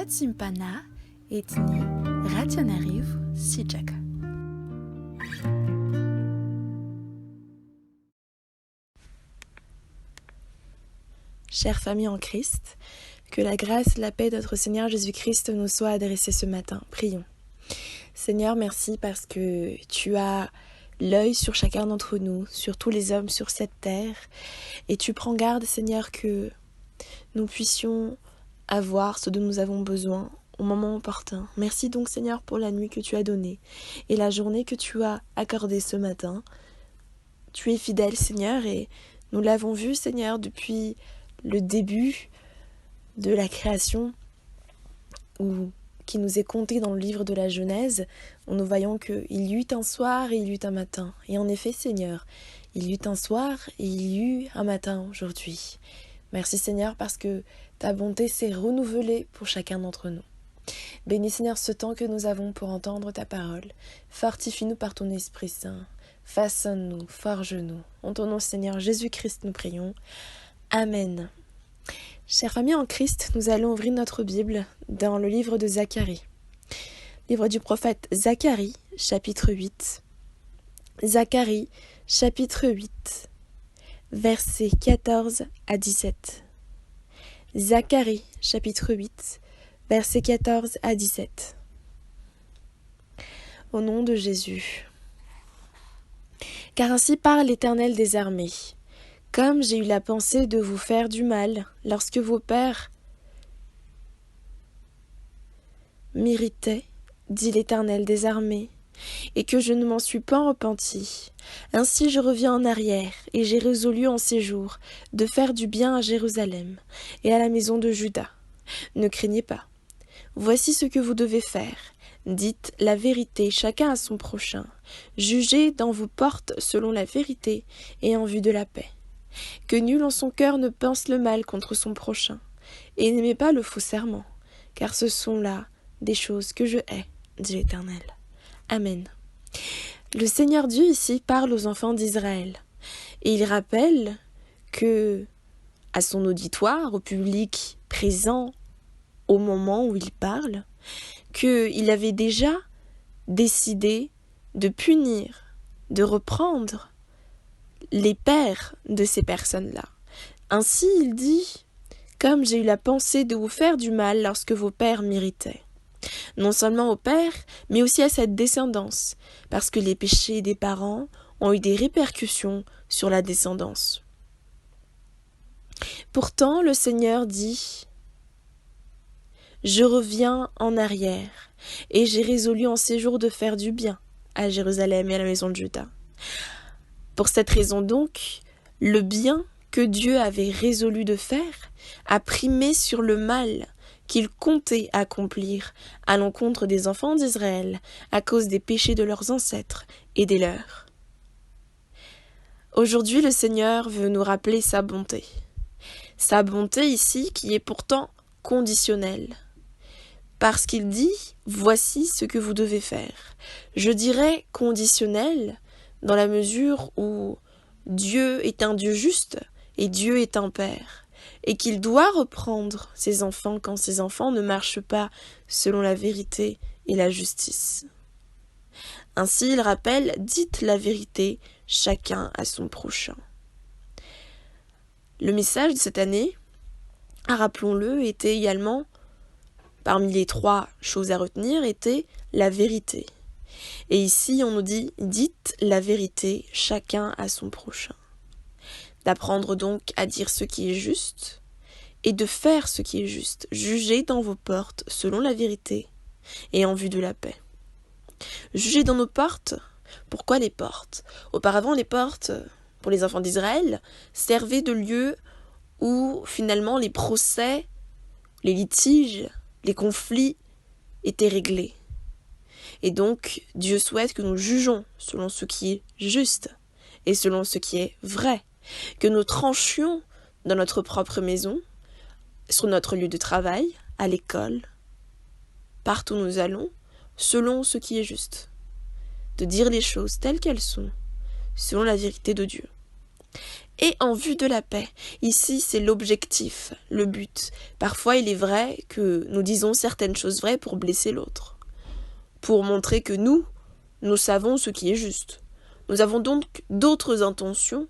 Simpana etni rationariv sijaka. Chère famille en Christ, que la grâce et la paix de notre Seigneur Jésus-Christ nous soient adressées ce matin. Prions. Seigneur, merci parce que tu as l'œil sur chacun d'entre nous, sur tous les hommes sur cette terre, et tu prends garde, Seigneur, que nous puissions avoir ce dont nous avons besoin au moment opportun. Merci donc, Seigneur, pour la nuit que tu as donnée et la journée que tu as accordée ce matin. Tu es fidèle, Seigneur, et nous l'avons vu, Seigneur, depuis le début de la création, qui nous est conté dans le livre de la Genèse, où nous voyons qu'il y eut un soir et il y eut un matin. Et en effet, Seigneur, il y eut un soir et il y eut un matin aujourd'hui. Merci, Seigneur, parce que ta bonté s'est renouvelée pour chacun d'entre nous. Bénis, Seigneur, ce temps que nous avons pour entendre ta parole. Fortifie-nous par ton Esprit Saint. Façonne-nous, forge-nous. En ton nom, Seigneur Jésus-Christ, nous prions. Amen. Chère famille en Christ, nous allons ouvrir notre Bible dans le livre de Zacharie. Livre du prophète Zacharie, chapitre 8. Zacharie, chapitre 8, versets 14 à 17. Zacharie, chapitre 8, versets 14 à 17. Au nom de Jésus. Car ainsi parle l'Éternel des armées. Comme j'ai eu la pensée de vous faire du mal lorsque vos pères m'irritaient, dit l'Éternel des armées, et que je ne m'en suis pas repenti. Ainsi je reviens en arrière, et j'ai résolu en ces jours de faire du bien à Jérusalem et à la maison de Juda. Ne craignez pas. Voici ce que vous devez faire. Dites la vérité chacun à son prochain. Jugez dans vos portes selon la vérité et en vue de la paix. Que nul en son cœur ne pense le mal contre son prochain, et n'aimez pas le faux serment, car ce sont là des choses que je hais, dit l'Éternel. Amen. Le Seigneur Dieu ici parle aux enfants d'Israël, et il rappelle que, à son auditoire, au public présent au moment où il parle, qu'il avait déjà décidé de punir, de reprendre les pères de ces personnes-là. Ainsi, il dit, comme j'ai eu la pensée de vous faire du mal lorsque vos pères m'irritaient. Non seulement aux pères, mais aussi à cette descendance, parce que les péchés des parents ont eu des répercussions sur la descendance. Pourtant, le Seigneur dit, je reviens en arrière, et j'ai résolu en ces jours de faire du bien à Jérusalem et à la maison de Juda. Pour cette raison donc, le bien que Dieu avait résolu de faire a primé sur le mal qu'il comptait accomplir à l'encontre des enfants d'Israël à cause des péchés de leurs ancêtres et des leurs. Aujourd'hui, le Seigneur veut nous rappeler sa bonté. Sa bonté ici qui est pourtant conditionnelle. Parce qu'il dit « Voici ce que vous devez faire ». Je dirais conditionnel dans la mesure où Dieu est un Dieu juste et Dieu est un Père, et qu'il doit reprendre ses enfants quand ses enfants ne marchent pas selon la vérité et la justice. Ainsi, il rappelle « Dites la vérité, chacun à son prochain ». Le message de cette année, rappelons-le, était également, parmi les 3 choses à retenir, était la vérité. Et ici, on nous dit « Dites la vérité, chacun à son prochain ». D'apprendre donc à dire ce qui est juste et de faire ce qui est juste. Jugez dans vos portes selon la vérité et en vue de la paix. Jugez dans nos portes. Pourquoi les portes ? Auparavant, les portes, pour les enfants d'Israël, servaient de lieu où finalement les procès, les litiges, les conflits étaient réglés. Et donc, Dieu souhaite que nous jugeons selon ce qui est juste et selon ce qui est vrai, que nous tranchions dans notre propre maison, sur notre lieu de travail, à l'école, partout où nous allons, selon ce qui est juste, de dire les choses telles qu'elles sont, selon la vérité de Dieu. et en vue de la paix. Ici, c'est l'objectif, le but. Parfois, il est vrai que nous disons certaines choses vraies pour blesser l'autre, pour montrer que nous savons ce qui est juste. Nous avons donc d'autres intentions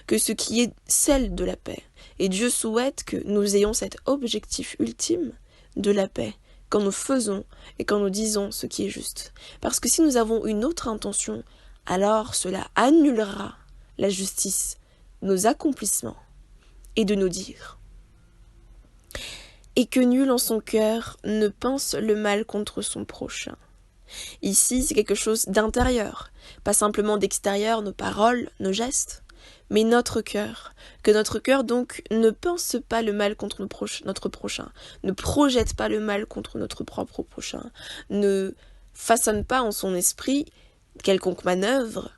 que ce qui est celle de la paix. Et Dieu souhaite que nous ayons cet objectif ultime de la paix quand nous faisons et quand nous disons ce qui est juste. Parce que si nous avons une autre intention, alors cela annulera la justice, nos accomplissements et de nos dires. Et que nul en son cœur ne pense le mal contre son prochain. Ici, c'est quelque chose d'intérieur, pas simplement d'extérieur, nos paroles, nos gestes, mais notre cœur. Que notre cœur donc ne pense pas le mal contre notre prochain, ne projette pas le mal contre notre propre prochain, ne façonne pas en son esprit quelconque manœuvre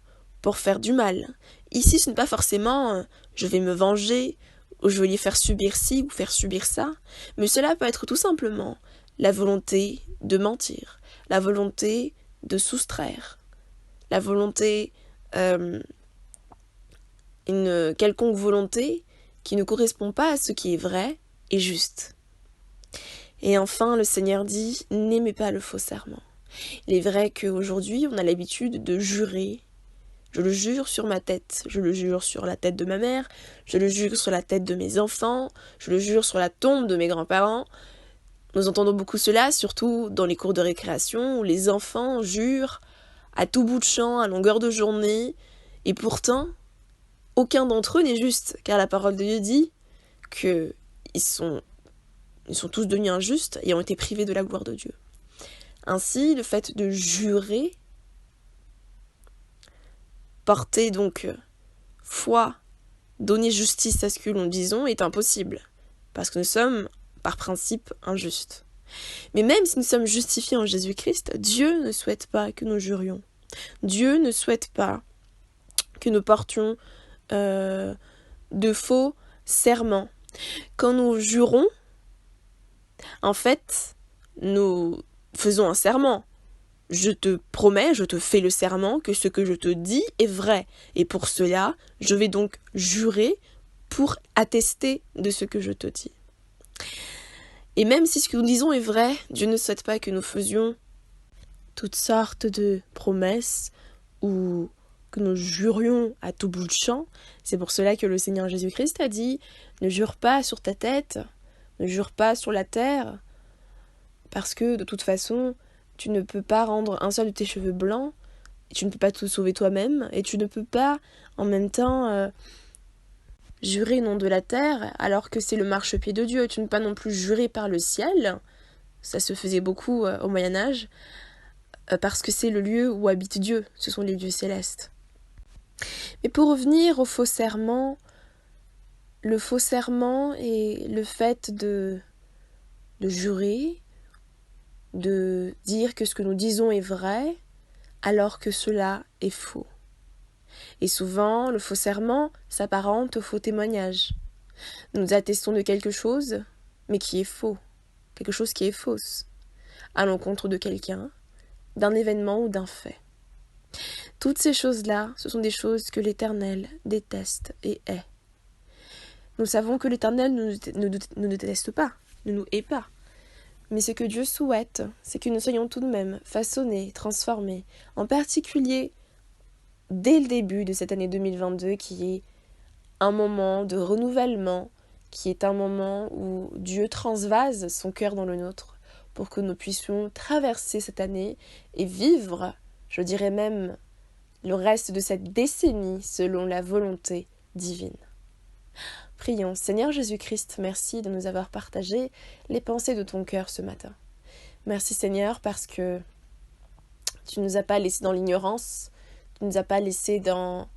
pour faire du mal. Ici, ce n'est pas forcément je vais me venger, ou je vais lui faire subir ci ou faire subir ça, mais cela peut être tout simplement la volonté de mentir, la volonté de soustraire, la volonté, une quelconque volonté qui ne correspond pas à ce qui est vrai et juste. Et enfin, le Seigneur dit, n'aimez pas le faux serment. Il est vrai qu'aujourd'hui, on a l'habitude de jurer. Je le jure sur ma tête, je le jure sur la tête de ma mère, je le jure sur la tête de mes enfants, je le jure sur la tombe de mes grands-parents. Nous entendons beaucoup cela, surtout dans les cours de récréation, où les enfants jurent à tout bout de champ, à longueur de journée, et pourtant, aucun d'entre eux n'est juste, car la parole de Dieu dit qu'ils sont tous devenus injustes et ont été privés de la gloire de Dieu. Ainsi, le fait de jurer, porter donc foi, donner justice à ce que nous disons est impossible, parce que nous sommes, par principe, injustes. Mais même si nous sommes justifiés en Jésus-Christ, Dieu ne souhaite pas que nous jurions. Dieu ne souhaite pas que nous portions de faux serments. Quand nous jurons, en fait, nous faisons un serment. Je te promets, je te fais le serment que ce que je te dis est vrai. Et pour cela, je vais donc jurer pour attester de ce que je te dis. Et même si ce que nous disons est vrai, Dieu ne souhaite pas que nous faisions toutes sortes de promesses ou que nous jurions à tout bout de champ. C'est pour cela que le Seigneur Jésus-Christ a dit « Ne jure pas sur ta tête, ne jure pas sur la terre, parce que de toute façon, tu ne peux pas rendre un seul de tes cheveux blancs, et tu ne peux pas te sauver toi-même, et tu ne peux pas en même temps jurer au nom de la terre, alors que c'est le marchepied de Dieu. Tu ne peux pas non plus jurer par le ciel, ça se faisait beaucoup au Moyen-Âge, parce que c'est le lieu où habite Dieu, ce sont les lieux célestes. Mais pour revenir au faux serment, le faux serment est le fait de jurer, de dire que ce que nous disons est vrai, alors que cela est faux. Et souvent, le faux serment s'apparente au faux témoignage. Nous attestons de quelque chose, mais qui est faux, quelque chose qui est fausse, à l'encontre de quelqu'un, d'un événement ou d'un fait. Toutes ces choses-là, ce sont des choses que l'Éternel déteste et hait. Nous savons que l'Éternel ne nous déteste pas, ne nous hait pas. Mais ce que Dieu souhaite, c'est que nous soyons tout de même façonnés, transformés, en particulier dès le début de cette année 2022 qui est un moment de renouvellement, qui est un moment où Dieu transvase son cœur dans le nôtre pour que nous puissions traverser cette année et vivre, je dirais même, le reste de cette décennie selon la volonté divine. Prions. Seigneur Jésus-Christ, merci de nous avoir partagé les pensées de ton cœur ce matin. Merci Seigneur parce que tu ne nous as pas laissés dans l'ignorance, tu ne nous as pas laissés dans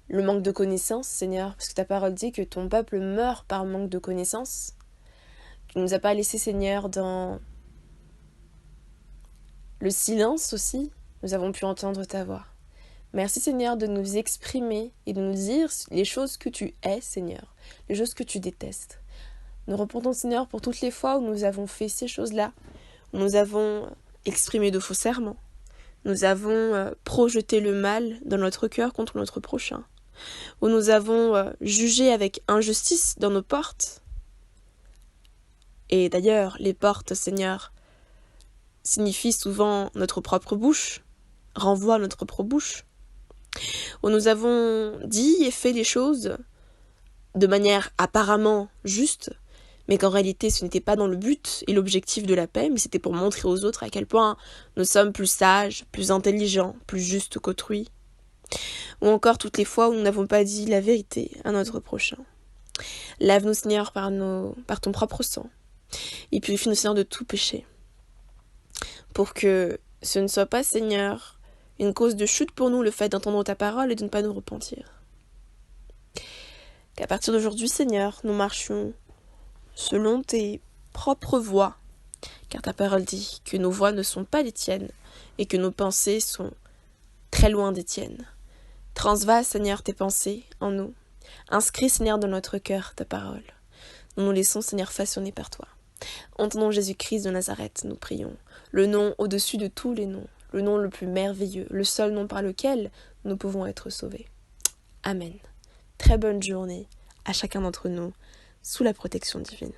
le manque de connaissances, Seigneur, parce que ta parole dit que ton peuple meurt par manque de connaissances. Tu ne nous as pas laissés, Seigneur, dans le silence aussi, nous avons pu entendre ta voix. Merci Seigneur de nous exprimer et de nous dire les choses que tu hais, Seigneur, les choses que tu détestes. Nous repentons Seigneur pour toutes les fois où nous avons fait ces choses-là, où nous avons exprimé de faux serments, nous avons projeté le mal dans notre cœur contre notre prochain. où nous avons jugé avec injustice dans nos portes. Et d'ailleurs, les portes, Seigneur, signifient souvent notre propre bouche, renvoient à notre propre bouche, où nous avons dit et fait des choses de manière apparemment juste, mais qu'en réalité ce n'était pas dans le but et l'objectif de la paix, mais c'était pour montrer aux autres à quel point nous sommes plus sages, plus intelligents, plus justes qu'autrui. Ou encore toutes les fois où nous n'avons pas dit la vérité à notre prochain. Lave-nous, Seigneur, par ton propre sang, et purifie-nous, Seigneur, de tout péché, pour que ce ne soit pas, Seigneur, une cause de chute pour nous le fait d'entendre ta parole et de ne pas nous repentir. Qu'à partir d'aujourd'hui, Seigneur, nous marchions selon tes propres voies, car ta parole dit que nos voies ne sont pas les tiennes et que nos pensées sont très loin des tiennes. Transvase, Seigneur, tes pensées en nous. Inscris, Seigneur, dans notre cœur ta parole. Nous nous laissons, Seigneur, façonner par toi. En ton nom Jésus-Christ de Nazareth, nous prions. Le nom au-dessus de tous les noms, le nom le plus merveilleux, le seul nom par lequel nous pouvons être sauvés. Amen. Très bonne journée à chacun d'entre nous, sous la protection divine.